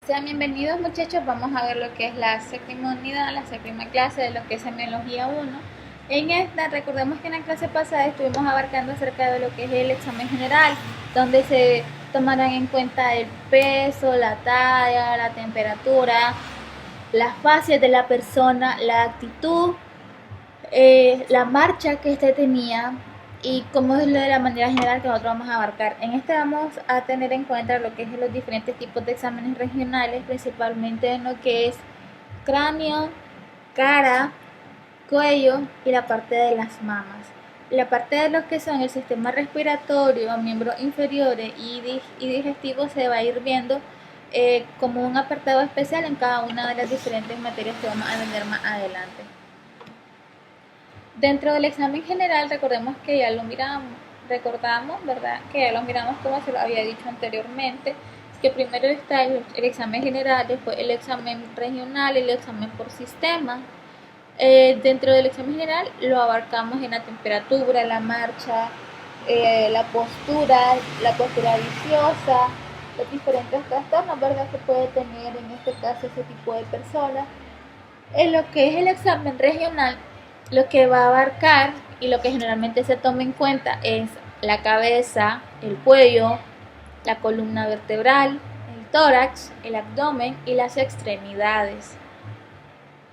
Sean bienvenidos muchachos, vamos a ver lo que es la séptima unidad, la séptima clase de lo que es semiología 1. En esta, recordemos que en la clase pasada estuvimos abarcando acerca de lo que es el examen general, donde se tomarán en cuenta el peso, la talla, la temperatura, las fases de la persona, la actitud, la marcha que este tenía y cómo es lo de la manera general que nosotros vamos a abarcar. En este vamos a tener en cuenta lo que es los diferentes tipos de exámenes regionales, principalmente en lo que es cráneo, cara, cuello y la parte de las mamas. La parte de lo que son el sistema respiratorio, miembros inferiores y digestivo se va a ir viendo como un apartado especial en cada una de las diferentes materias que vamos a ver más adelante. Dentro del examen general, recordemos que ya lo recordamos, ¿verdad? Que ya lo miramos como se lo había dicho anteriormente, que primero está el examen general, después el examen regional y el examen por sistema. Dentro del examen general lo abarcamos en la temperatura, la marcha, la postura viciosa, los diferentes trastornos, ¿verdad? Que puede tener en este caso ese tipo de personas. En lo que es el examen regional, lo que va a abarcar y lo que generalmente se toma en cuenta es la cabeza, el cuello, la columna vertebral, el tórax, el abdomen y las extremidades.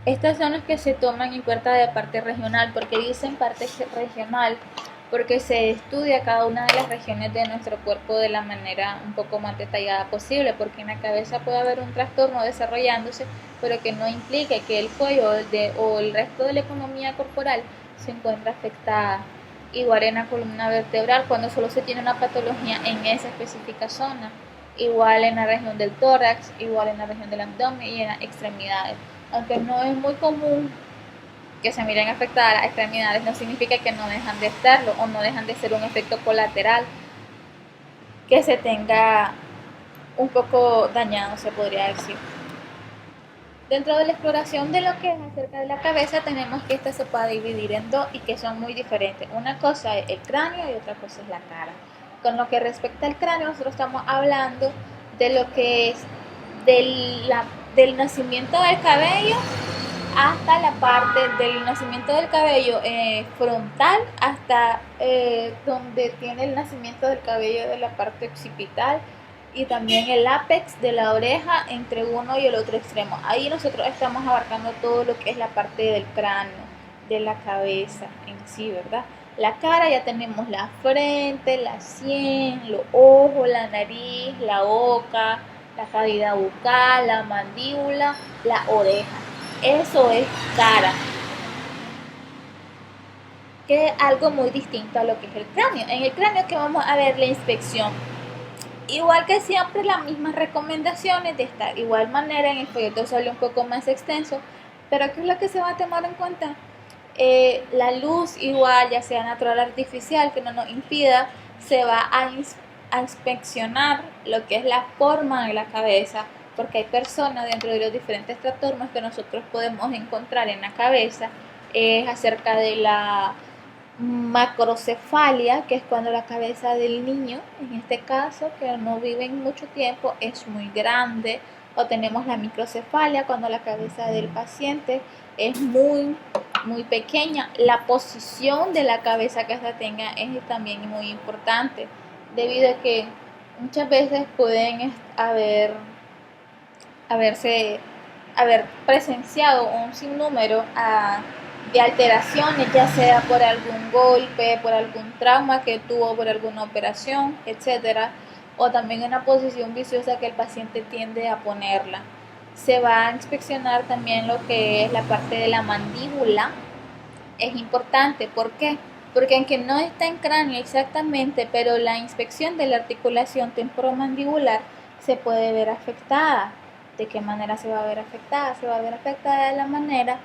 Estos son los que se toman en cuenta de parte regional. ¿Por qué dicen parte regional? Porque se estudia cada una de las regiones de nuestro cuerpo de la manera un poco más detallada posible, porque en la cabeza puede haber un trastorno desarrollándose, pero que no implique que el cuello o el resto de la economía corporal se encuentra afectada. Igual en la columna vertebral, cuando solo se tiene una patología en esa específica zona. Igual en la región del tórax, igual en la región del abdomen y en las extremidades. Aunque no es muy común que se miren afectadas las extremidades, no significa que no dejan de estarlo o no dejan de ser un efecto colateral que se tenga un poco dañado, se podría decir. Dentro de la exploración de lo que es acerca de la cabeza, tenemos que esta se puede dividir en dos y que son muy diferentes. Una cosa es el cráneo y otra cosa es la cara. Con lo que respecta al cráneo, nosotros estamos hablando de lo que es del nacimiento del cabello hasta la parte del nacimiento del cabello frontal hasta donde tiene el nacimiento del cabello de la parte occipital y también el ápex de la oreja entre uno y el otro extremo. Ahí nosotros estamos abarcando todo lo que es la parte del cráneo, de la cabeza en sí, ¿verdad? La cara ya tenemos la frente, la sien, los ojos, la nariz, la boca, la cavidad bucal, la mandíbula, la oreja. Eso es cara, que es algo muy distinto a lo que es el cráneo. En el cráneo que vamos a ver la inspección. Igual que siempre, las mismas recomendaciones de esta igual manera. En el folleto sale un poco más extenso, pero ¿qué es lo que se va a tomar en cuenta? La luz igual, ya sea natural o artificial, que no nos impida, se va a inspeccionar lo que es la forma de la cabeza, porque hay personas dentro de los diferentes trastornos que nosotros podemos encontrar en la cabeza, es acerca de la macrocefalia, que es cuando la cabeza del niño, en este caso, que no viven mucho tiempo, es muy grande, o tenemos la microcefalia, cuando la cabeza del paciente es muy pequeña. La posición de la cabeza que esta tenga es también muy importante, debido a que muchas veces pueden haber presenciado un sinnúmero de alteraciones, ya sea por algún golpe, por algún trauma que tuvo, por alguna operación, etcétera, o también una posición viciosa que el paciente tiende a ponerla. Se va a inspeccionar también lo que es la parte de la mandíbula. Es importante, ¿por qué? Porque aunque no está en cráneo exactamente, pero la inspección de la articulación temporomandibular se puede ver afectada. ¿De qué manera se va a ver afectada? Se va a ver afectada de la manera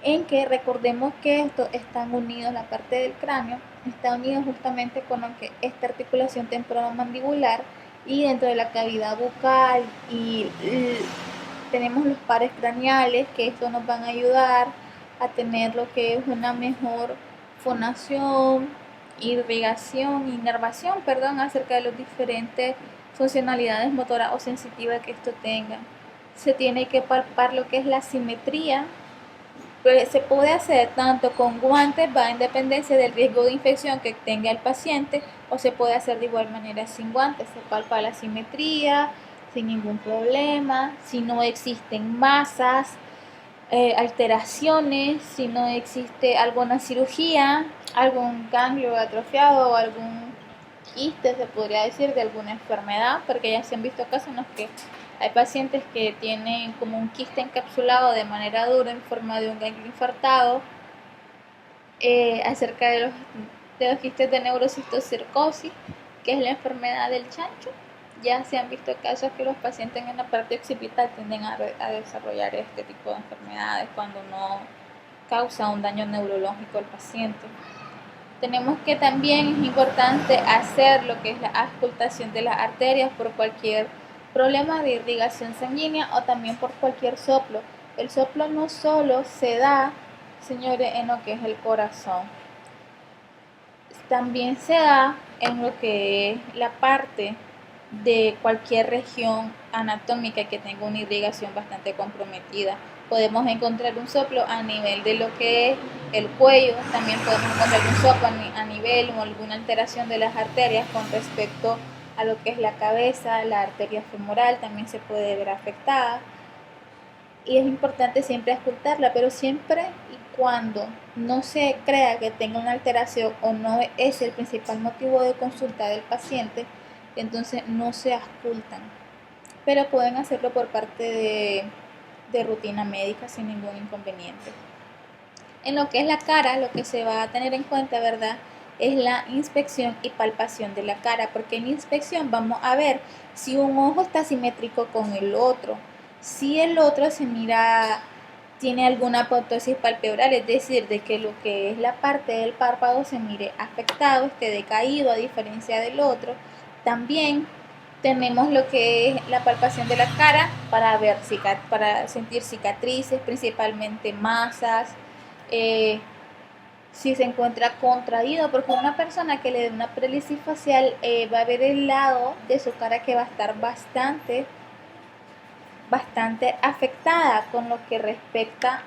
en que recordemos que estos están unidos, la parte del cráneo está unido justamente con lo que esta articulación temporomandibular, y dentro de la cavidad bucal y tenemos los pares craneales, que esto nos van a ayudar a tener lo que es una mejor fonación, inervación, acerca de las diferentes funcionalidades motoras o sensitivas que esto tenga. se tiene que palpar lo que es la simetría. Pues se puede hacer tanto con guantes, va en dependencia del riesgo de infección que tenga el paciente, o se puede hacer de igual manera sin guantes. Se palpa la simetría sin ningún problema, si no existen masas, alteraciones, si no existe alguna cirugía, algún ganglio atrofiado o algún quiste, se podría decir, de alguna enfermedad, porque ya se han visto casos en los que hay pacientes que tienen como un quiste encapsulado de manera dura en forma de un ganglio infartado. Acerca de los quistes de neurocistocircosis, que es la enfermedad del chancho, ya se han visto casos que los pacientes en la parte occipital tienden a desarrollar este tipo de enfermedades cuando no causa un daño neurológico al paciente. Tenemos que también es importante hacer lo que es la auscultación de las arterias por cualquier problema de irrigación sanguínea o también por cualquier soplo. El soplo no solo se da, señores, en lo que es el corazón, también se da en lo que es la parte de cualquier región anatómica que tenga una irrigación bastante comprometida. Podemos encontrar un soplo a nivel de lo que es el cuello, también podemos encontrar un soplo a nivel o alguna alteración de las arterias con respecto a lo que es la cabeza, la arteria femoral también se puede ver afectada. Y es importante siempre auscultarla, pero siempre y cuando no se crea que tenga una alteración o no es el principal motivo de consulta del paciente, entonces no se auscultan, pero pueden hacerlo por parte de rutina médica sin ningún inconveniente. En lo que es la cara, lo que se va a tener en cuenta, ¿verdad?, es la inspección y palpación de la cara, porque en inspección vamos a ver si un ojo está simétrico con el otro, si el otro se mira, tiene alguna apoptosis palpebral, es decir, de que lo que es la parte del párpado se mire afectado, esté decaído a diferencia del otro. También tenemos lo que es la palpación de la cara para ver para sentir cicatrices, principalmente masas, si se encuentra contraído, porque una persona que le dé una parálisis facial va a ver el lado de su cara que va a estar bastante afectada con lo que respecta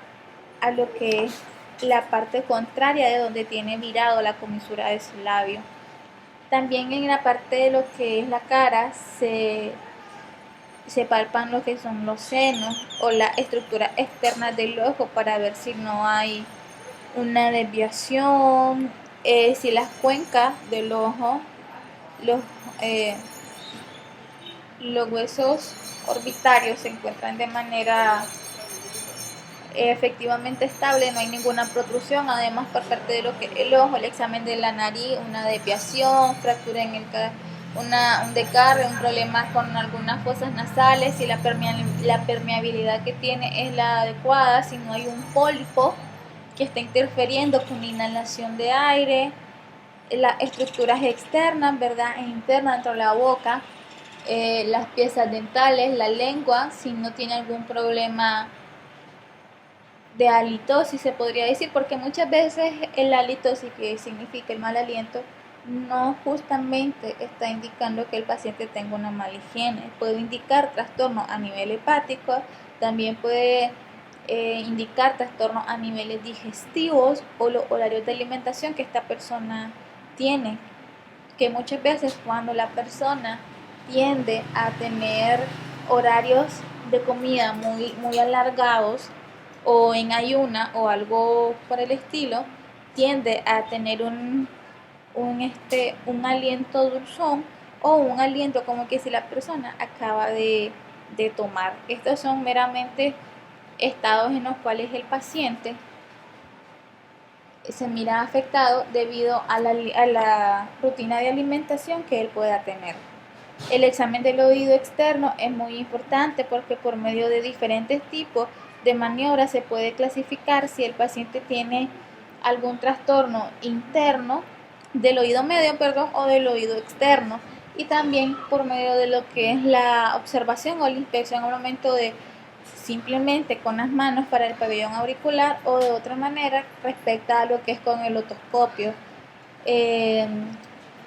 a lo que es la parte contraria de donde tiene virado la comisura de su labio. También en la parte de lo que es la cara se palpan lo que son los senos o la estructura externa del ojo para ver si no hay una desviación, si las cuencas del ojo, los huesos orbitarios se encuentran de manera efectivamente estable, no hay ninguna protrusión. Además, por parte de lo que el ojo, el examen de la nariz, una desviación, fractura en un desgarre, un problema con algunas fosas nasales, si la permeabilidad que tiene es la adecuada, si no hay un pólipo que está interfiriendo con la inhalación de aire, las estructuras externas, ¿verdad?, e internas dentro de la boca, las piezas dentales, la lengua, si no tiene algún problema de halitosis, se podría decir, porque muchas veces el halitosis, que significa el mal aliento, no justamente está indicando que el paciente tenga una mala higiene. Puede indicar trastorno a nivel hepático, también puede indicar trastornos a niveles digestivos o los horarios de alimentación que esta persona tiene, que muchas veces cuando la persona tiende a tener horarios de comida muy alargados o en ayuna o algo por el estilo, tiende a tener un aliento dulzón o un aliento como que si la persona acaba de tomar. Estos son meramente estados en los cuales el paciente se mira afectado debido a la rutina de alimentación que él pueda tener. El examen del oído externo es muy importante porque por medio de diferentes tipos de maniobras se puede clasificar si el paciente tiene algún trastorno interno del oído medio, o del oído externo, y también por medio de lo que es la observación o la inspección al momento de simplemente con las manos para el pabellón auricular o de otra manera respecto a lo que es con el otoscopio.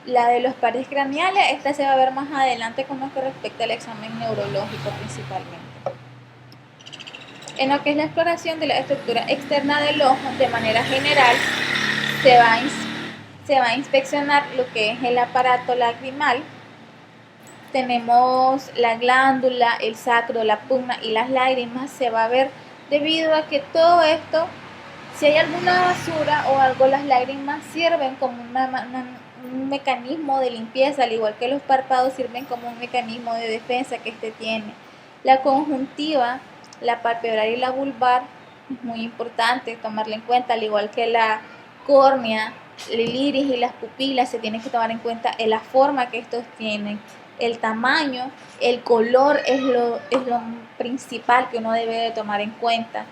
La de los pares craneales, esta se va a ver más adelante con lo que respecta al examen neurológico principalmente. En lo que es la exploración de la estructura externa del ojo, de manera general, se va a inspeccionar lo que es el aparato lagrimal. Tenemos la glándula, el sacro, la pugna y las lágrimas. Se va a ver debido a que todo esto, si hay alguna basura o algo, las lágrimas sirven como un mecanismo de limpieza, al igual que los párpados sirven como un mecanismo de defensa que este tiene. La conjuntiva, la palpebral y la vulvar, es muy importante tomarla en cuenta, al igual que la córnea, el iris y las pupilas. Se tiene que tomar en cuenta la forma que estos tienen, el tamaño, el color es lo principal que uno debe de tomar en cuenta.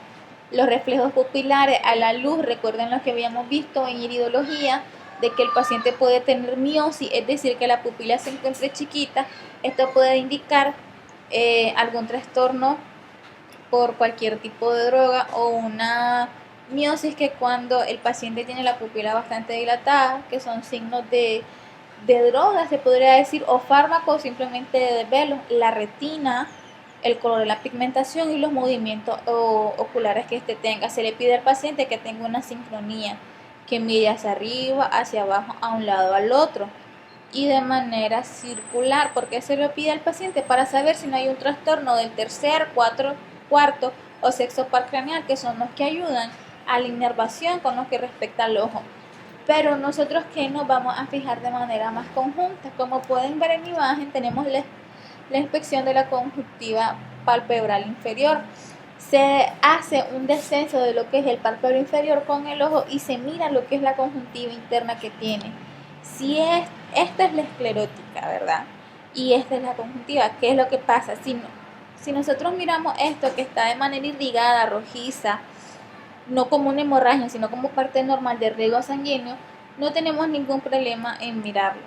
Los reflejos pupilares a la luz, recuerden lo que habíamos visto en iridología, de que el paciente puede tener miosis, es decir, que la pupila se encuentre chiquita. Esto puede indicar algún trastorno por cualquier tipo de droga, o una miosis, que cuando el paciente tiene la pupila bastante dilatada, que son signos de droga, se podría decir, o fármaco, simplemente de desvelo. La retina, el color de la pigmentación y los movimientos oculares que este tenga. Se le pide al paciente que tenga una sincronía, que mire hacia arriba, hacia abajo, a un lado, al otro, y de manera circular. Porque se lo pide al paciente para saber si no hay un trastorno del tercer, cuarto o sexto par craneal, que son los que ayudan a la inervación con lo que respecta al ojo. Pero nosotros que nos vamos a fijar de manera más conjunta. Como pueden ver en la imagen, tenemos la inspección de la conjuntiva palpebral inferior. Se hace un descenso de lo que es el párpado inferior con el ojo y se mira lo que es la conjuntiva interna que tiene. Si esta es la esclerótica, ¿verdad? Y esta es la conjuntiva. ¿Qué es lo que pasa? Si nosotros miramos esto que está de manera irrigada, rojiza, no como una hemorragia, sino como parte normal de riego sanguíneo, no tenemos ningún problema en mirarlo,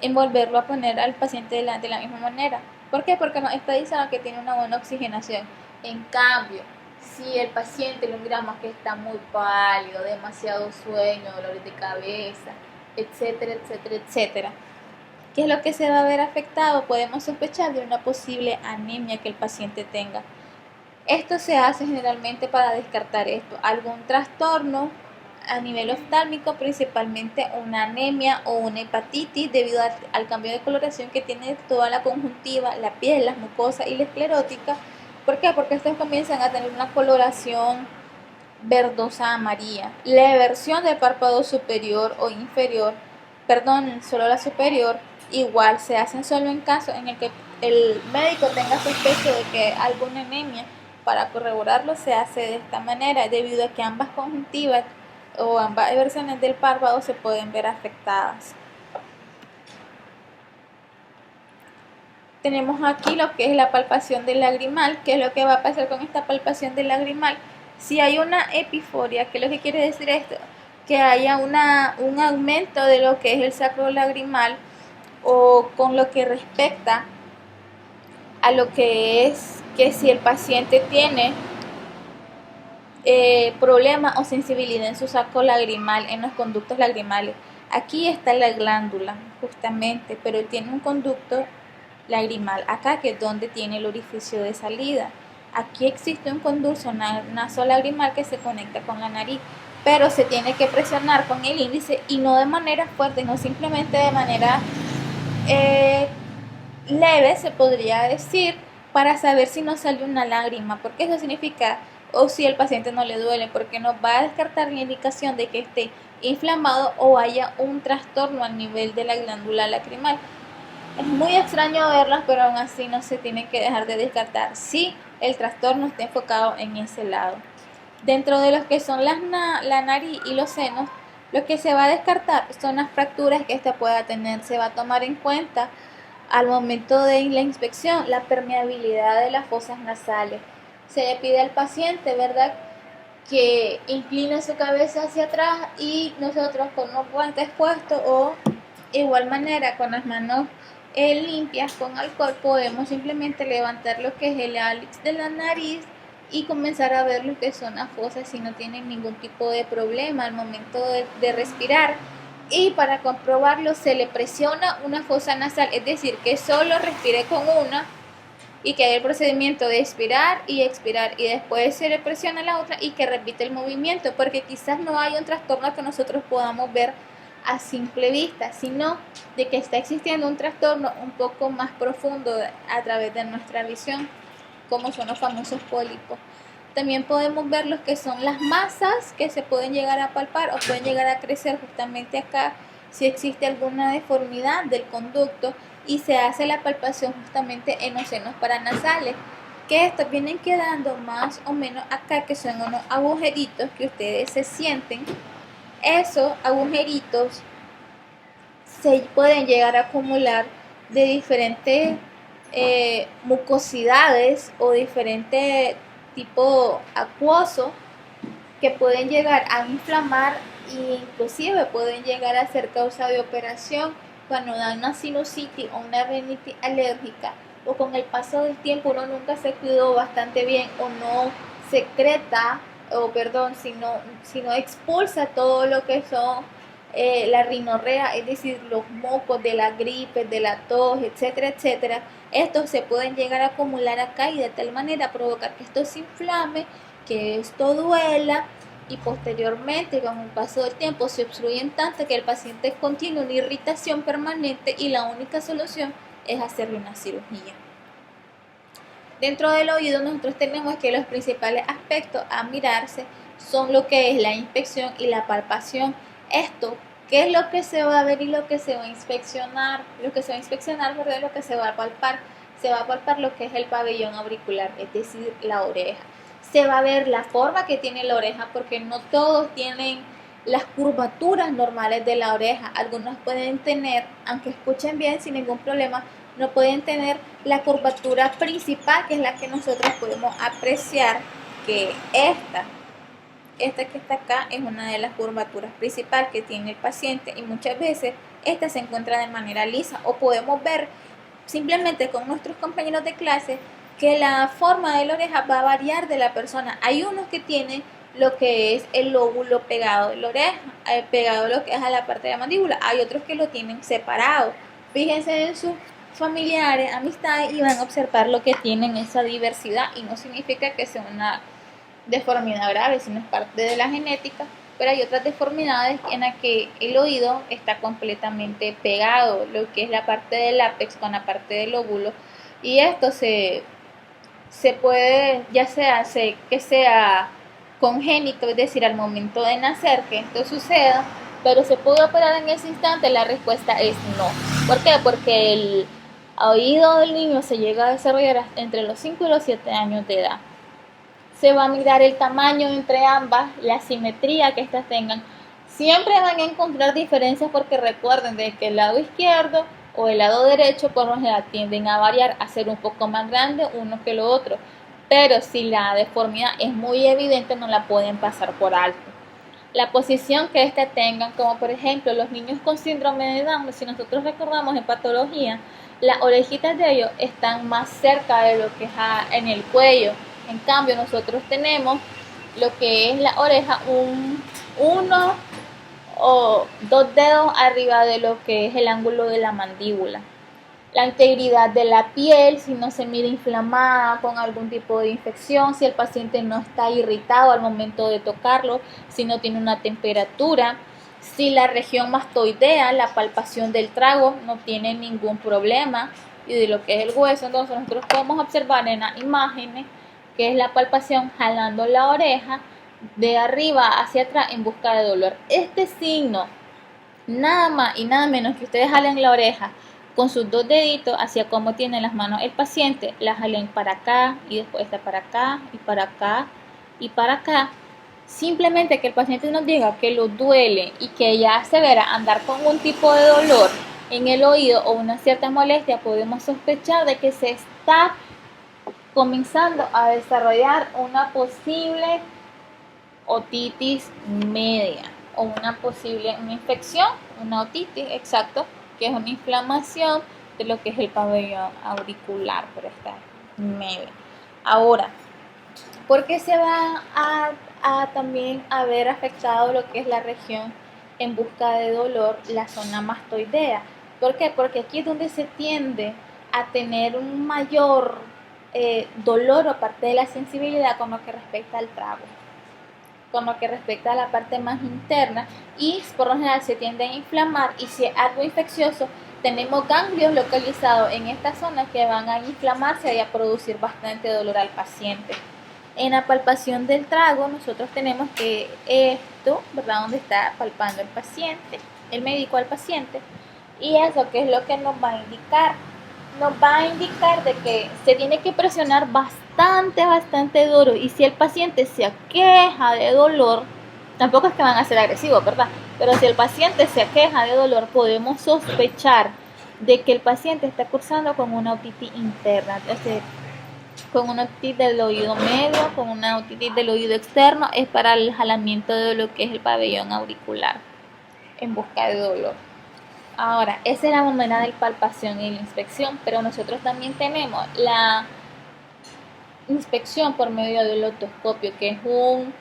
en volverlo a poner al paciente de la misma manera. ¿Por qué? Porque nos está diciendo que tiene una buena oxigenación. En cambio, si el paciente lo miramos que está muy pálido, demasiado sueño, dolores de cabeza, etcétera, etcétera, etcétera, ¿qué es lo que se va a ver afectado? Podemos sospechar de una posible anemia que el paciente tenga. Esto se hace generalmente para descartar algún trastorno a nivel oftálmico, principalmente una anemia o una hepatitis, debido al cambio de coloración que tiene toda la conjuntiva, la piel, las mucosas y la esclerótica. ¿Por qué? Porque estos comienzan a tener una coloración verdosa amarilla. La eversión del párpado superior o inferior, solo la superior, igual se hacen solo en caso en el que el médico tenga sospecha de que alguna anemia. Para corroborarlo se hace de esta manera, debido a que ambas conjuntivas o ambas eversiones del párpado se pueden ver afectadas. Tenemos aquí lo que es la palpación del lagrimal. ¿Qué es lo que va a pasar con esta palpación del lagrimal? Si hay una epiforia, ¿qué es lo que quiere decir esto? Que haya un aumento de lo que es el sacro lagrimal, o con lo que respecta a lo que es que si el paciente tiene problema o sensibilidad en su saco lagrimal, en los conductos lagrimales. Aquí está la glándula, justamente, pero tiene un conducto lagrimal acá, que es donde tiene el orificio de salida. Aquí existe un conducto nasolagrimal que se conecta con la nariz, pero se tiene que presionar con el índice, y no de manera fuerte, no simplemente de manera leve, se podría decir, para saber si no sale una lágrima, porque eso significa, o si el paciente no le duele, porque nos va a descartar la indicación de que esté inflamado o haya un trastorno a nivel de la glándula lacrimal. Es muy extraño verlas, pero aún así no se tiene que dejar de descartar si el trastorno está enfocado en ese lado. Dentro de los que son la nariz y los senos, lo que se va a descartar son las fracturas que ésta pueda tener. Se va a tomar en cuenta al momento de la inspección la permeabilidad de las fosas nasales. Se le pide al paciente, ¿verdad?, que incline su cabeza hacia atrás, y nosotros con los guantes puestos, o igual manera con las manos limpias con alcohol, podemos simplemente levantar lo que es el hálix de la nariz y comenzar a ver lo que son las fosas, si no tienen ningún tipo de problema al momento de respirar. Y para comprobarlo se le presiona una fosa nasal, es decir, que solo respire con una y que hay el procedimiento de expirar y expirar y después se le presiona la otra y que repite el movimiento, porque quizás no hay un trastorno que nosotros podamos ver a simple vista, sino de que está existiendo un trastorno un poco más profundo a través de nuestra visión, como son los famosos pólipos. También podemos ver los que son las masas que se pueden llegar a palpar o pueden llegar a crecer justamente acá si existe alguna deformidad del conducto y se hace la palpación justamente en los senos paranasales, que estos vienen quedando más o menos acá, que son unos agujeritos que ustedes se sienten. Esos agujeritos se pueden llegar a acumular de diferentes mucosidades o diferentes tipo acuoso que pueden llegar a inflamar e inclusive pueden llegar a ser causa de operación cuando dan una sinusitis o una rinitis alérgica, o con el paso del tiempo uno nunca se cuidó bastante bien o no secreta sino expulsa todo lo que son la rinorrea, es decir, los mocos de la gripe, de la tos, etcétera, etcétera. Estos se pueden llegar a acumular acá y de tal manera provocar que esto se inflame, que esto duela y posteriormente con el paso del tiempo se obstruyen tanto que el paciente contiene una irritación permanente y la única solución es hacerle una cirugía. Dentro del oído nosotros tenemos que los principales aspectos a mirarse son lo que es la inspección y la palpación. Esto, ¿qué es lo que se va a ver y lo que se va a inspeccionar? Lo que se va a inspeccionar, ¿verdad? Lo que se va a palpar. Se va a palpar lo que es el pabellón auricular, es decir, la oreja. Se va a ver la forma que tiene la oreja, porque no todos tienen las curvaturas normales de la oreja. Algunos pueden tener, aunque escuchen bien sin ningún problema, no pueden tener la curvatura principal, que es la que nosotros podemos apreciar, que esta que está acá es una de las curvaturas principales que tiene el paciente, y muchas veces esta se encuentra de manera lisa, o podemos ver simplemente con nuestros compañeros de clase que la forma de la oreja va a variar de la persona. Hay unos que tienen lo que es el lóbulo pegado de la oreja, pegado lo que es a la parte de la mandíbula. Hay otros que lo tienen separado. Fíjense en sus familiares, amistades, y van a observar lo que tienen esa diversidad, y no significa que sea una deformidad grave, sino es parte de la genética. Pero hay otras deformidades en las que el oído está completamente pegado, lo que es la parte del ápex con la parte del lóbulo, y esto se puede, ya sea que sea congénito, es decir, al momento de nacer que esto suceda, pero se puede operar en ese instante. La respuesta es no. ¿Por qué? Porque el oído del niño se llega a desarrollar entre los 5 y los 7 años de edad. Se va a mirar el tamaño entre ambas, la simetría que estas tengan. Siempre van a encontrar diferencias, porque recuerden de que el lado izquierdo o el lado derecho por lo general tienden a variar, a ser un poco más grande uno que lo otro. Pero si la deformidad es muy evidente, no la pueden pasar por alto. La posición que éste tengan, como por ejemplo los niños con síndrome de Down, si nosotros recordamos en patología, las orejitas de ellos están más cerca de lo que es en el cuello. En cambio, nosotros tenemos lo que es la oreja uno o dos dedos arriba de lo que es el ángulo de la mandíbula. La integridad de la piel, si no se mira inflamada con algún tipo de infección, si el paciente no está irritado al momento de tocarlo, si no tiene una temperatura, si la región mastoidea, la palpación del trago, no tiene ningún problema, y de lo que es el hueso. Entonces nosotros podemos observar en las imágenes que es la palpación jalando la oreja de arriba hacia atrás en busca de dolor. Este signo, nada más y nada menos que ustedes jalen la oreja con sus dos deditos hacia cómo tiene las manos el paciente, la jalen para acá y después está para acá y para acá y para acá. Simplemente que el paciente nos diga que lo duele y que ya se verá andar con un tipo de dolor en el oído o una cierta molestia, podemos sospechar de que se está comenzando a desarrollar una posible otitis media o una infección, una otitis, exacto, que es una inflamación de lo que es el pabellón auricular, por esta media. Ahora, ¿por qué se va a también haber afectado lo que es la región en busca de dolor, la zona mastoidea? ¿Por qué? Porque aquí es donde se tiende a tener un mayor dolor o parte de la sensibilidad con lo que respecta al trago, con lo que respecta a la parte más interna, y por lo general se tiende a inflamar, y si es algo infeccioso tenemos ganglios localizados en esta zona que van a inflamarse y a producir bastante dolor al paciente. En la palpación del trago nosotros tenemos que esto, ¿verdad? Donde está palpando el paciente, el médico al paciente, y eso que es lo que nos va a indicar. Nos va a indicar de que se tiene que presionar bastante duro, y si el paciente se aqueja de dolor, tampoco es que van a ser agresivos, ¿verdad? Pero si el paciente se aqueja de dolor, podemos sospechar de que el paciente está cursando con una otitis interna, con una otitis del oído medio, con una otitis del oído externo, es para el jalamiento de lo que es el pabellón auricular en busca de dolor. Ahora, esa es la manera de palpación y la inspección, pero nosotros también tenemos la inspección por medio del otoscopio, que es un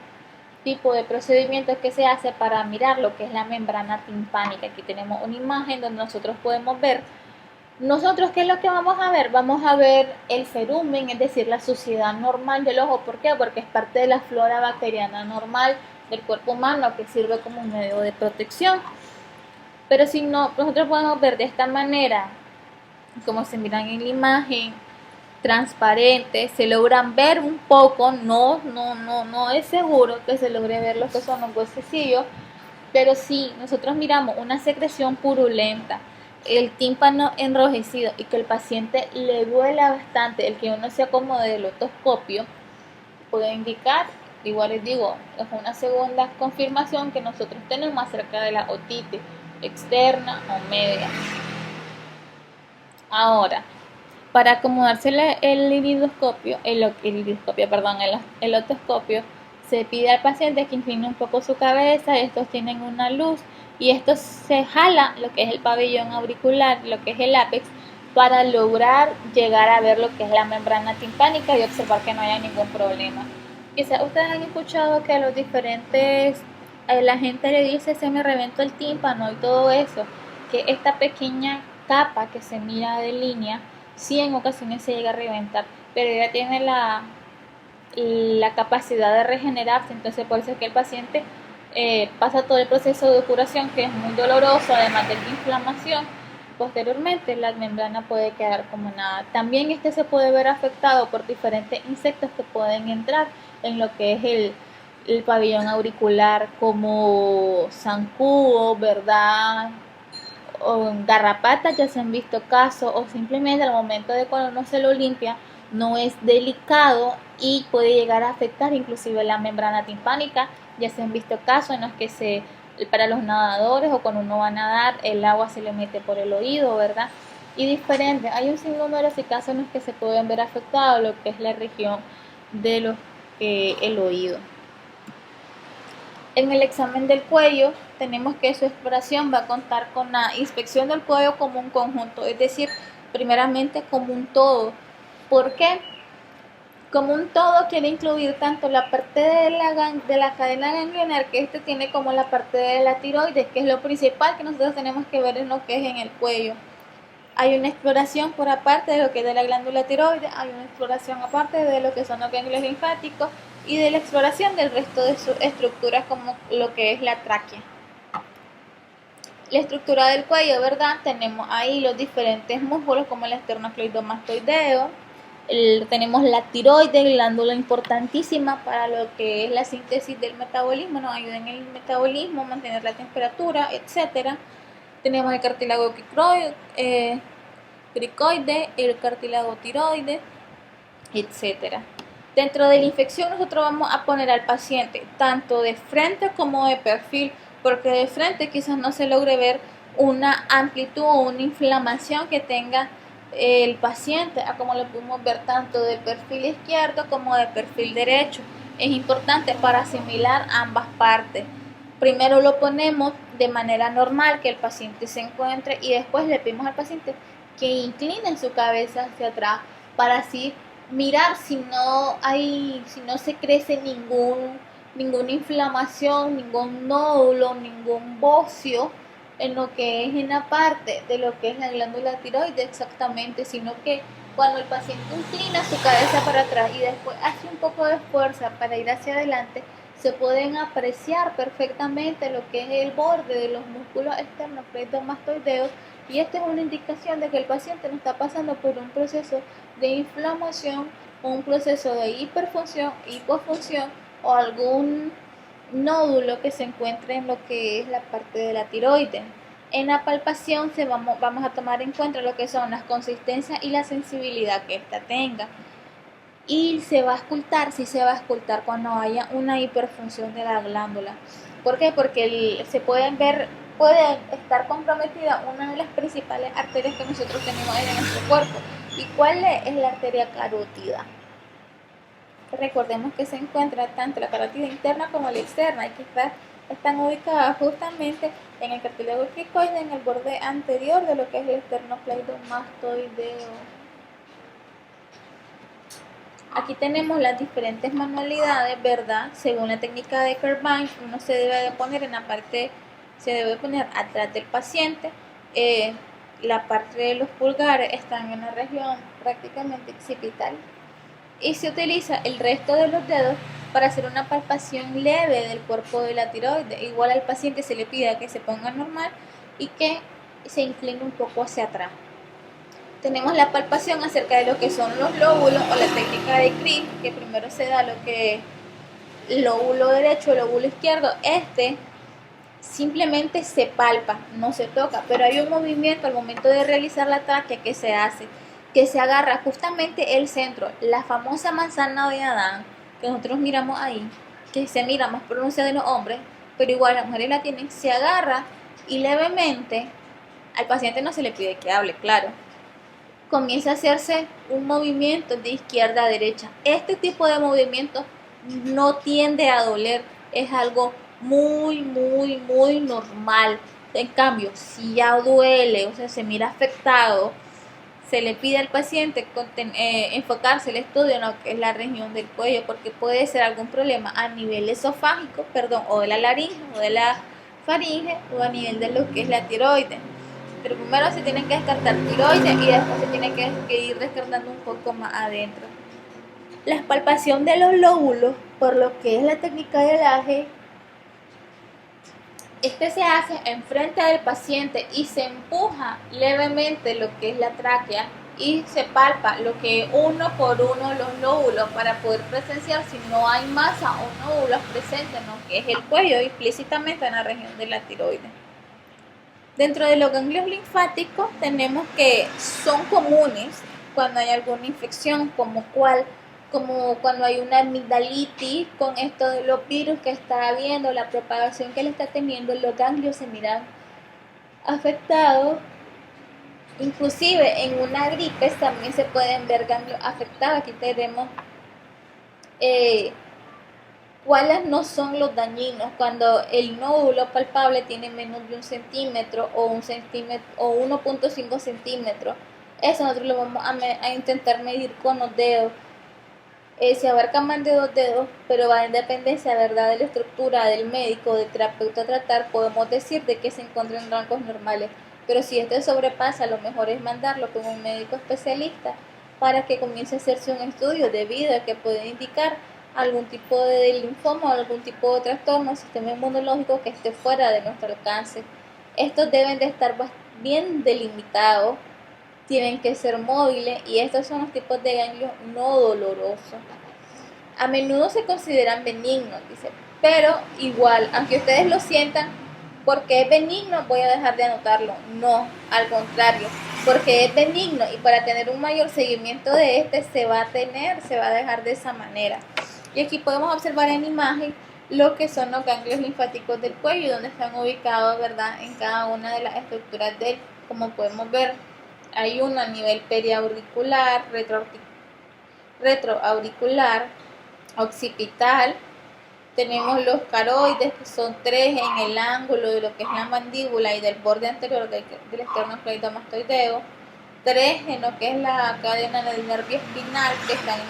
tipo de procedimiento que se hace para mirar lo que es la membrana timpánica. Aquí tenemos una imagen donde nosotros podemos ver. Nosotros, ¿qué es lo que vamos a ver? Vamos a ver el cerumen, es decir, la suciedad normal del ojo. ¿Por qué? Porque es parte de la flora bacteriana normal del cuerpo humano, que sirve como un medio de protección. Pero si no, nosotros podemos ver de esta manera, como se miran en la imagen, transparente, se logran ver un poco, no es seguro que se logre ver lo que son los huesecillos, pero sí, nosotros miramos una secreción purulenta, el tímpano enrojecido, y que el paciente le duela bastante, el que uno se acomode del otoscopio puede indicar, igual les digo, es una segunda confirmación que nosotros tenemos acerca de la otitis externa o media. Ahora, para acomodarse el otoscopio, se pide al paciente que incline un poco su cabeza. Estos tienen una luz y esto se jala lo que es el pabellón auricular, lo que es el ápex, para lograr llegar a ver lo que es la membrana timpánica y observar que no haya ningún problema. Quizás ustedes han escuchado que a los diferentes, la gente le dice se me reventó el tímpano y todo eso, que esta pequeña capa que se mira de línea sí en ocasiones se llega a reventar, pero ella tiene la capacidad de regenerarse, entonces por eso es que el paciente pasa todo el proceso de curación, que es muy doloroso, además de la inflamación. Posteriormente la membrana puede quedar como nada. También este se puede ver afectado por diferentes insectos que pueden entrar en lo que es el pabellón auricular, como zancudo, ¿verdad? O garrapatas, ya se han visto casos, o simplemente al momento de cuando uno se lo limpia no es delicado y puede llegar a afectar inclusive la membrana timpánica. Ya se han visto casos en los que para los nadadores, o cuando uno va a nadar, el agua se le mete por el oído, ¿verdad? Y diferente, hay un sinnúmero de casos en los que se pueden ver afectados lo que es la región de el oído. En el examen del cuello tenemos que su exploración va a contar con la inspección del cuello como un conjunto, es decir, primeramente como un todo. ¿Por qué? Como un todo quiere incluir tanto la parte de la cadena ganglionar, que tiene, como la parte de la tiroides, que es lo principal que nosotros tenemos que ver en lo que es en el cuello. Hay una exploración por aparte de lo que es de la glándula tiroides, hay una exploración aparte de lo que son los ganglios linfáticos y de la exploración del resto de sus estructuras, como lo que es la tráquea. La estructura del cuello, ¿verdad? Tenemos ahí los diferentes músculos como el esternocleidomastoideo, tenemos la tiroides, glándula importantísima para lo que es la síntesis del metabolismo, nos ayuda en el metabolismo, mantener la temperatura, etc. Tenemos el cartílago cricoide, el cartílago tiroide, etc. Dentro de la infección nosotros vamos a poner al paciente tanto de frente como de perfil, porque de frente quizás no se logre ver una amplitud o una inflamación que tenga el paciente, como lo podemos ver tanto de perfil izquierdo como de perfil derecho. Es importante para asimilar ambas partes. Primero lo ponemos de manera normal, que el paciente se encuentre, y después le pedimos al paciente que incline su cabeza hacia atrás para así mirar si no se crece ninguna inflamación, ningún nódulo, ningún bocio en lo que es en la parte de lo que es la glándula tiroides exactamente, sino que Cuando el paciente inclina su cabeza para atrás y después hace un poco de fuerza para ir hacia adelante, se pueden apreciar perfectamente lo que es el borde de los músculos esternocleidomastoideos, y esta es una indicación de que el paciente no está pasando por un proceso de inflamación o un proceso de hiperfunción, hipofunción o algún nódulo que se encuentre en lo que es la parte de la tiroides. En la palpación vamos a tomar en cuenta lo que son las consistencias y la sensibilidad que ésta tenga. Y se va a auscultar, sí se va a auscultar cuando haya una hiperfunción de la glándula. ¿Por qué? Porque puede estar comprometida una de las principales arterias que nosotros tenemos en nuestro cuerpo. ¿Y cuál es la arteria carótida? Recordemos que se encuentra tanto la carótida interna como la externa, y que están ubicadas justamente en el cartílago cricoide, en el borde anterior de lo que es el esternocleidomastoideo. Aquí tenemos las diferentes manualidades, ¿verdad? Según la técnica de Kirkbine, uno se debe poner atrás del paciente. La parte de los pulgares están en la región prácticamente occipital, y se utiliza el resto de los dedos para hacer una palpación leve del cuerpo de la tiroides. Igual al paciente se le pide que se ponga normal y que se incline un poco hacia atrás. Tenemos la palpación acerca de lo que son los lóbulos, o la técnica de Crick, que primero se da lo que es el lóbulo derecho, el lóbulo izquierdo. Simplemente se palpa, no se toca, pero hay un movimiento al momento de realizar la tráquea que se hace, que se agarra justamente el centro, la famosa manzana de Adán, que nosotros miramos ahí, que se mira más pronunciada en los hombres, pero igual las mujeres la tienen, se agarra y levemente, al paciente no se le pide que hable, claro, comienza a hacerse un movimiento de izquierda a derecha. Este tipo de movimiento no tiende a doler, es algo muy normal. En cambio, si ya duele, o sea, se mira afectado, se le pide al paciente enfocarse el estudio en lo que es la región del cuello, porque puede ser algún problema a nivel esofágico, o de la laringe, o de la faringe, o a nivel de lo que es la tiroides. Pero primero se tienen que descartar tiroides y después se tiene que ir descartando un poco más adentro. La palpación de los lóbulos, por lo que es la técnica del AGE, se hace enfrente del paciente y se empuja levemente lo que es la tráquea y se palpa lo que uno por uno los lóbulos para poder presenciar si no hay masa o nódulos presentes en lo que es el cuello, explícitamente en la región de la tiroides. Dentro de los ganglios linfáticos tenemos que son comunes cuando hay alguna infección, como cuando hay una amigdalitis, con esto de los virus que está habiendo, la propagación que le está teniendo, los ganglios se miran afectados. Inclusive en una gripe también se pueden ver ganglios afectados. Aquí tenemos cuáles no son los dañinos cuando el nódulo palpable tiene menos de 1 centímetro o 1.5 centímetros. Eso nosotros lo vamos a intentar medir con los dedos. Se abarca más de 2 dedos, pero va en dependencia, ¿verdad?, de la estructura del médico, del terapeuta a tratar. Podemos decir de que se encuentra en rangos normales, pero si este sobrepasa, lo mejor es mandarlo con un médico especialista para que comience a hacerse un estudio, debido a que puede indicar algún tipo de linfoma o algún tipo de trastorno del sistema inmunológico que esté fuera de nuestro alcance. Estos deben de estar bien delimitados, tienen que ser móviles, y estos son los tipos de ganglios no dolorosos. A menudo se consideran benignos, dice, pero igual, aunque ustedes lo sientan, porque es benigno voy a dejar de anotarlo. No, al contrario, porque es benigno y para tener un mayor seguimiento de se va a dejar de esa manera. Y aquí podemos observar en imagen lo que son los ganglios linfáticos del cuello y donde están ubicados, ¿verdad?, en cada una de las estructuras de él. Como podemos ver, hay uno a nivel periauricular, retroauricular, occipital. Tenemos los caroides, que son 3 en el ángulo de lo que es la mandíbula y del borde anterior del esternocleidomastoideo, 3 en lo que es la cadena del nervio espinal, que están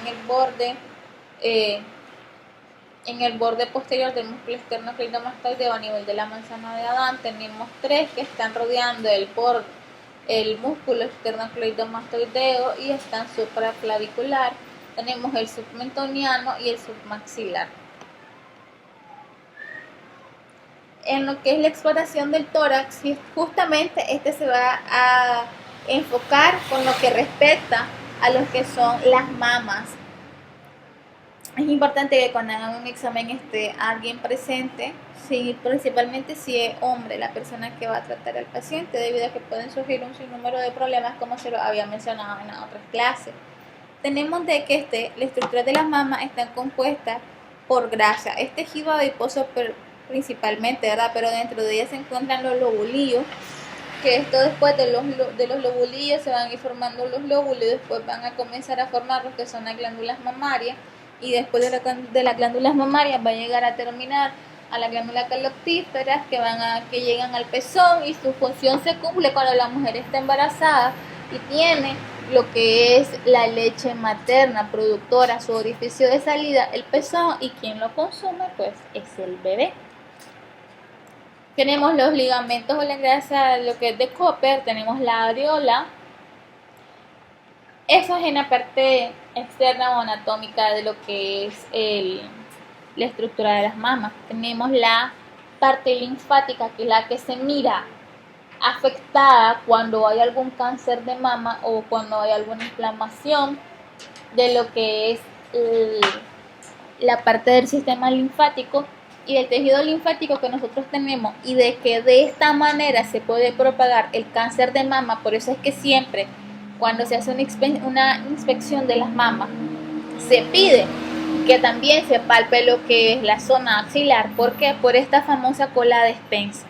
en el borde posterior del músculo esternocleidomastoideo a nivel de la manzana de Adán. Tenemos 3 que están rodeando el borde el músculo esternocleidomastoideo y está supraclavicular. Tenemos el submentoniano y el submaxilar. En lo que es la exploración del tórax, justamente este se va a enfocar con lo que respecta a lo que son las mamas. Es importante que cuando hagan un examen esté alguien presente, sí, principalmente si es hombre la persona que va a tratar al paciente, debido a que pueden surgir un sinnúmero de problemas, como se lo había mencionado en las otras clases. Tenemos de que la estructura de las mamas está compuesta por grasa. Es tejido adiposo principalmente, ¿verdad? Pero dentro de ella se encuentran los lobulillos, que esto después de los lobulillos se van a ir formando los lóbulos y después van a comenzar a formar lo que son las glándulas mamarias, y después de las glándulas mamarias va a llegar a terminar a la glándula caloptífera, que llegan al pezón, y su función se cumple cuando la mujer está embarazada y tiene lo que es la leche materna productora, su orificio de salida, el pezón, y quien lo consume pues es el bebé. Tenemos los ligamentos o la grasa, lo que es de Cooper, tenemos la areola. Eso es en la parte externa o anatómica de lo que es la estructura de las mamas. Tenemos la parte linfática, que es la que se mira afectada cuando hay algún cáncer de mama o cuando hay alguna inflamación de lo que es la parte del sistema linfático y del tejido linfático que nosotros tenemos, y de que de esta manera se puede propagar el cáncer de mama. Por eso es que siempre cuando se hace una inspección de las mamas se pide que también se palpe lo que es la zona axilar. ¿Por qué? Por esta famosa cola de Spence.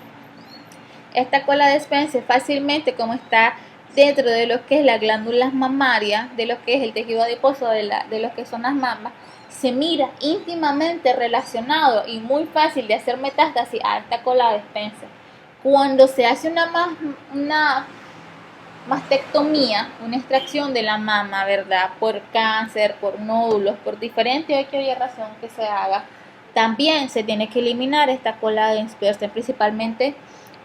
Esta cola de Spence fácilmente, como está dentro de lo que es las glándulas mamarias, de lo que es el tejido adiposo de lo que son las mamas, se mira íntimamente relacionado y muy fácil de hacer metástasis a esta cola de Spence. Cuando se hace una mastectomía, una extracción de la mama, ¿verdad? Por cáncer, por nódulos, por diferente X o Y razón que se haga, también se tiene que eliminar esta cola de Spence, principalmente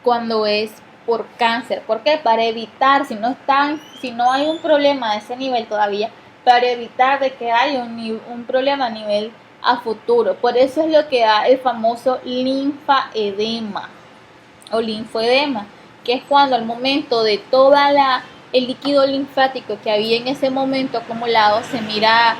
cuando es por cáncer. ¿Por qué? Para evitar, si no hay un problema de ese nivel todavía, para evitar de que haya un problema a nivel a futuro. Por eso es lo que da el famoso linfaedema o linfoedema, que es cuando al momento de el líquido linfático que había en ese momento acumulado, se mira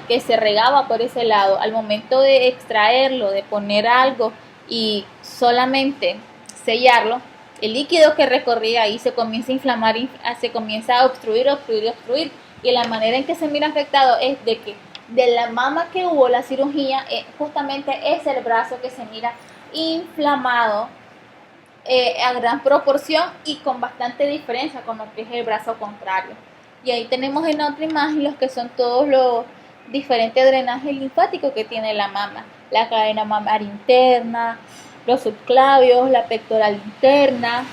que se regaba por ese lado. Al momento de extraerlo, de poner algo y solamente sellarlo, el líquido que recorría ahí se comienza a inflamar, se comienza a obstruir, y la manera en que se mira afectado es de que de la mama que hubo la cirugía, justamente es el brazo que se mira inflamado a gran proporción y con bastante diferencia con lo que es el brazo contrario. Y ahí tenemos en otra imagen los que son todos los diferentes drenajes linfáticos que tiene la mama: la cadena mamaria interna, los subclavios, la pectoral interna,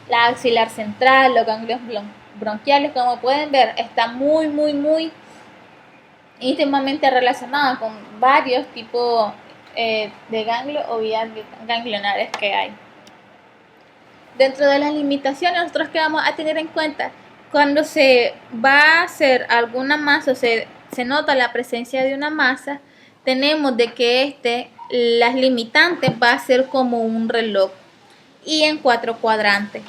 la axilar central, los ganglios bronquiales. Como pueden ver, está muy íntimamente relacionada con varios tipos de ganglios o vías ganglionares que hay. Dentro de las limitaciones, nosotros que vamos a tener en cuenta cuando se va a hacer alguna masa, o se nota la presencia de una masa, tenemos de que las limitantes va a ser como un reloj y en 4 cuadrantes.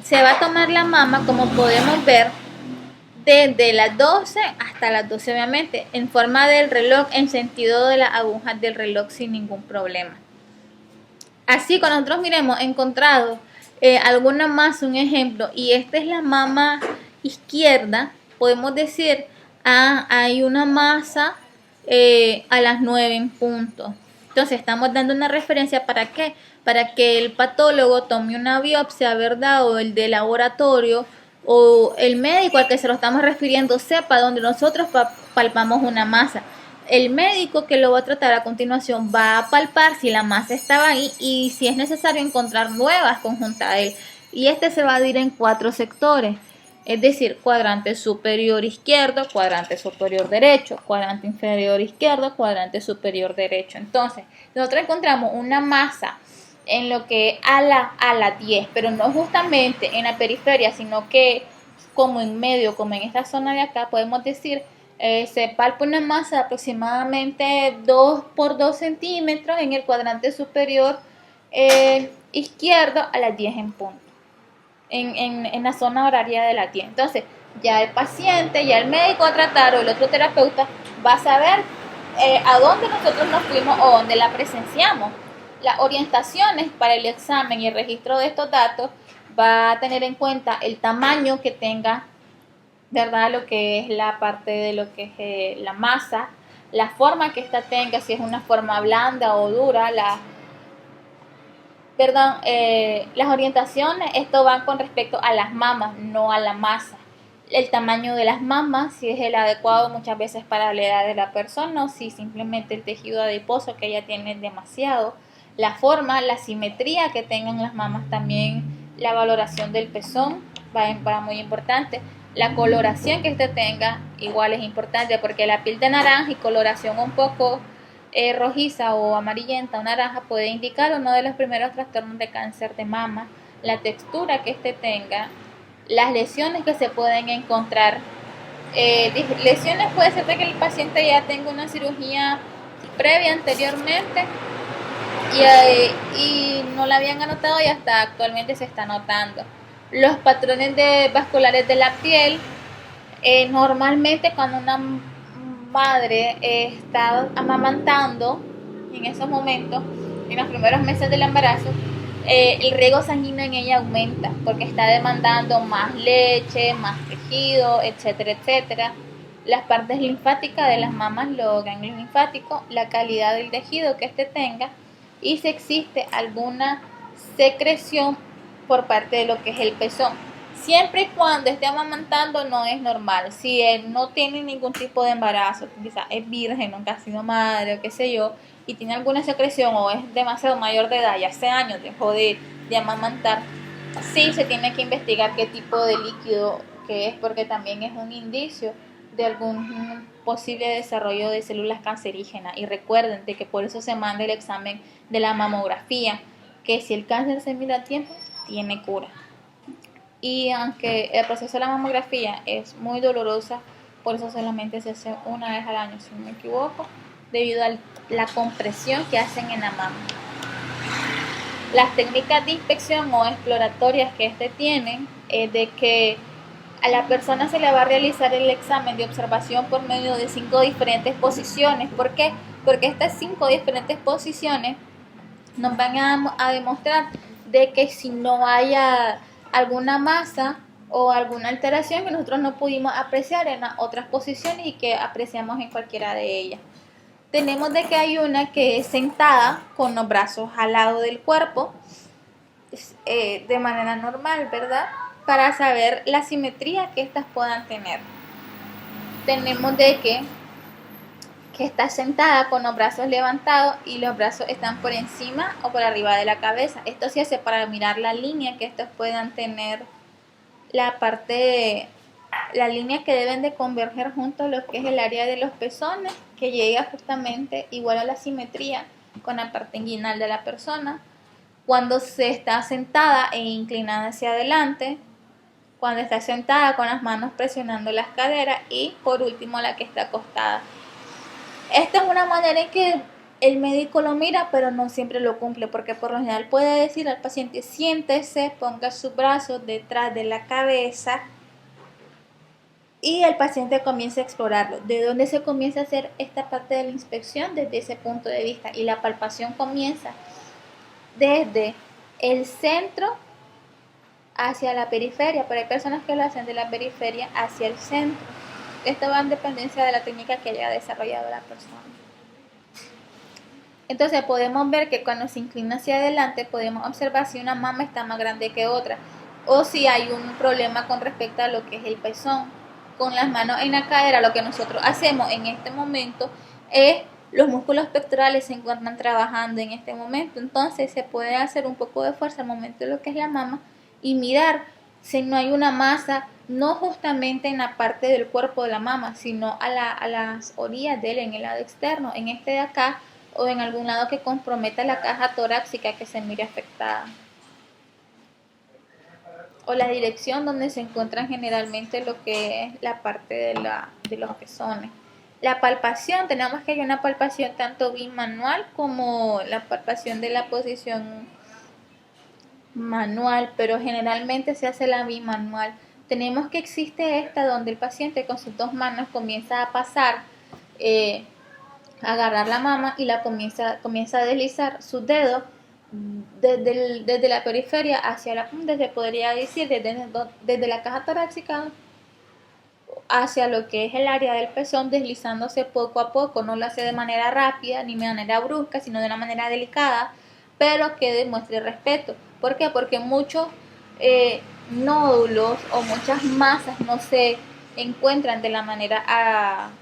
Se va a tomar la mama, como podemos ver, desde las 12 hasta las 12, obviamente, en forma del reloj, en sentido de las agujas del reloj, sin ningún problema. Así, cuando nosotros miremos encontrado alguna masa, un ejemplo, y esta es la mama izquierda, podemos decir, hay una masa a las 9 en punto. Entonces estamos dando una referencia. ¿Para qué? Para que el patólogo tome una biopsia, ¿verdad? O el de laboratorio, o el médico al que se lo estamos refiriendo sepa dónde nosotros palpamos una masa. El médico que lo va a tratar a continuación va a palpar si la masa estaba ahí y si es necesario encontrar nuevas conjuntas a él. Y se va a dividir en 4 sectores. Es decir, cuadrante superior izquierdo, cuadrante superior derecho, cuadrante inferior izquierdo, cuadrante superior derecho. Entonces, nosotros encontramos una masa en lo que a la 10, pero no justamente en la periferia, sino que como en medio, como en esta zona de acá, podemos decir, se palpa una masa de aproximadamente 2 por 2 centímetros en el cuadrante superior izquierdo a las 10 en punto, en la zona horaria de las 10. Entonces, ya el paciente, ya el médico a tratar o el otro terapeuta va a saber a dónde nosotros nos fuimos o dónde la presenciamos. Las orientaciones para el examen y el registro de estos datos va a tener en cuenta el tamaño que tenga, ¿verdad? Lo que es la parte de lo que es la masa, la forma que ésta tenga, si es una forma blanda o dura, las orientaciones, esto van con respecto a las mamas, no a la masa. El tamaño de las mamas, si es el adecuado muchas veces para la edad de la persona o si simplemente el tejido adiposo que ella tiene es demasiado. La forma, la simetría que tengan las mamas también, la valoración del pezón va muy importante. La coloración que este tenga igual es importante porque la piel de naranja y coloración un poco rojiza o amarillenta o naranja puede indicar uno de los primeros trastornos de cáncer de mama. La textura que este tenga, las lesiones que se pueden encontrar. Lesiones puede ser de que el paciente ya tenga una cirugía previa anteriormente y no la habían anotado y hasta actualmente se está notando. Los patrones vasculares de la piel, normalmente cuando una madre está amamantando en esos momentos, en los primeros meses del embarazo, el riego sanguíneo en ella aumenta porque está demandando más leche, más tejido, etcétera, etcétera. Las partes linfáticas de las mamas, los ganglios linfáticos, la calidad del tejido que éste tenga y si existe alguna secreción por parte de lo que es el pezón. Siempre y cuando esté amamantando no es normal. Si él no tiene ningún tipo de embarazo, quizás es virgen, nunca ha sido madre o qué sé yo, y tiene alguna secreción o es demasiado mayor de edad, ya hace años dejó de amamantar, sí se tiene que investigar qué tipo de líquido que es, porque también es un indicio de algún posible desarrollo de células cancerígenas. Y recuerden de que por eso se manda el examen de la mamografía, que si el cáncer se mira a tiempo, tiene cura. Y aunque el proceso de la mamografía es muy dolorosa, por eso solamente se hace una vez al año, si no me equivoco, debido a la compresión que hacen en la mama. Las técnicas de inspección o exploratorias que tienen es de que a la persona se le va a realizar el examen de observación por medio de 5 diferentes posiciones. ¿Por qué? Porque estas 5 diferentes posiciones nos van a demostrar de que si no haya alguna masa o alguna alteración que nosotros no pudimos apreciar en las otras posiciones y que apreciamos en cualquiera de ellas. Tenemos de que hay una que es sentada con los brazos al lado del cuerpo de manera normal, ¿verdad? Para saber la simetría que estas puedan tener. Tenemos de que está sentada con los brazos levantados y los brazos están por encima o por arriba de la cabeza. Esto se hace para mirar la línea que estos puedan tener, la línea que deben de converger junto a lo que es el área de los pezones, que llega justamente igual a la simetría con la parte inguinal de la persona. Cuando se está sentada e inclinada hacia adelante, cuando está sentada con las manos presionando las caderas y por último la que está acostada. Esta es una manera en que el médico lo mira, pero no siempre lo cumple, porque por lo general puede decir al paciente: siéntese, ponga sus brazos detrás de la cabeza, y el paciente comienza a explorarlo. ¿De dónde se comienza a hacer esta parte de la inspección? Desde ese punto de vista. Y la palpación comienza desde el centro hacia la periferia, pero hay personas que lo hacen de la periferia hacia el centro. Esto va en dependencia de la técnica que haya desarrollado la persona. Entonces podemos ver que cuando se inclina hacia adelante podemos observar si una mama está más grande que otra o si hay un problema con respecto a lo que es el pezón. Con las manos en la cadera, lo que nosotros hacemos en este momento es los músculos pectorales se encuentran trabajando en este momento, entonces se puede hacer un poco de fuerza al momento de lo que es la mama y mirar si no hay una masa, no justamente en la parte del cuerpo de la mama, sino a las orillas de él, en el lado externo. En este de acá o en algún lado que comprometa la caja torácica que se mire afectada, o la dirección donde se encuentran generalmente lo que es la parte de los pezones. La palpación, tenemos que hay una palpación tanto bimanual como la palpación de la posición manual, pero generalmente se hace la bimanual. Tenemos que existe esta donde el paciente con sus dos manos comienza a pasar, a agarrar la mama y la comienza a deslizar sus dedos desde la periferia hacia la punta, se podría decir desde la caja torácica hacia lo que es el área del pezón, deslizándose poco a poco. No lo hace de manera rápida ni de manera brusca, sino de una manera delicada, pero que demuestre respeto. ¿Por qué? Porque muchos nódulos o muchas masas no se encuentran de la manera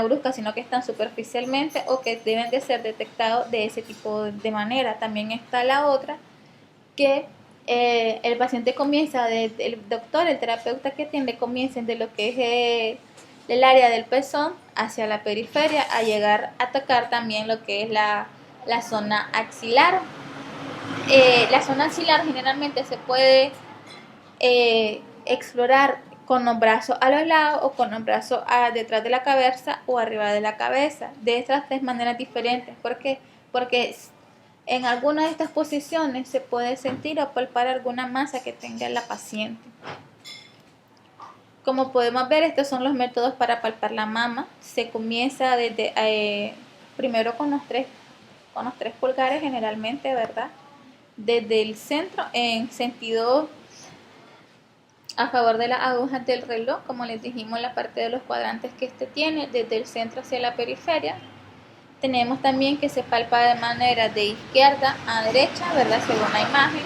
brusca, sino que están superficialmente o que deben de ser detectados de ese tipo de manera. También está la otra, que el paciente comienza, el doctor, el terapeuta que atiende, comienza de lo que es el área del pezón hacia la periferia, a llegar a tocar también lo que es la zona axilar. La zona axilar generalmente se puede explorar con los brazos a los lados o con los brazos detrás de la cabeza o arriba de la cabeza, de estas tres maneras diferentes. ¿Por qué? Porque en alguna de estas posiciones se puede sentir o palpar alguna masa que tenga la paciente. Como podemos ver, estos son los métodos para palpar la mama. Se comienza desde primero con los tres pulgares generalmente, ¿verdad? Desde el centro en sentido a favor de las agujas del reloj, como les dijimos, la parte de los cuadrantes que este tiene, desde el centro hacia la periferia. Tenemos también que se palpa de manera de izquierda a derecha, ¿verdad? Según la imagen,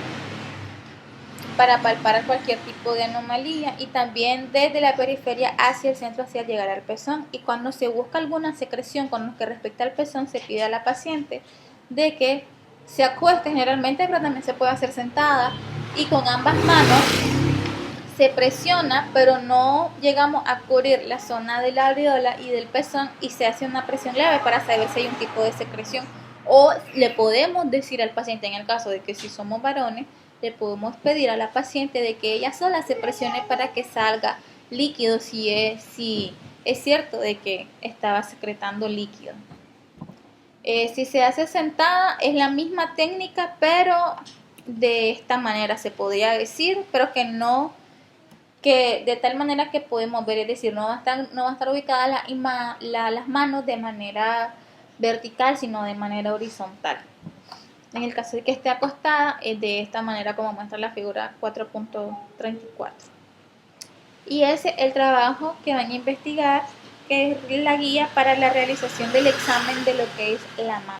para palpar cualquier tipo de anomalía, y también desde la periferia hacia el centro, hacia llegar al pezón. Y cuando se busca alguna secreción con lo que respecta al pezón, se pide a la paciente de que se acueste generalmente, pero también se puede hacer sentada, y con ambas manos se presiona, pero no llegamos a cubrir la zona de la areola y del pezón, y se hace una presión leve para saber si hay un tipo de secreción. O le podemos decir al paciente, en el caso de que si somos varones, le podemos pedir a la paciente de que ella sola se presione para que salga líquido, si es cierto de que estaba secretando líquido. Si se hace sentada es la misma técnica, pero de esta manera se podría decir, pero que de tal manera que podemos ver, es decir, no va a estar ubicadas las manos de manera vertical, sino de manera horizontal. En el caso de que esté acostada, es de esta manera como muestra la figura 4.34. Y ese es el trabajo que van a investigar, que es la guía para la realización del examen de lo que es la mama.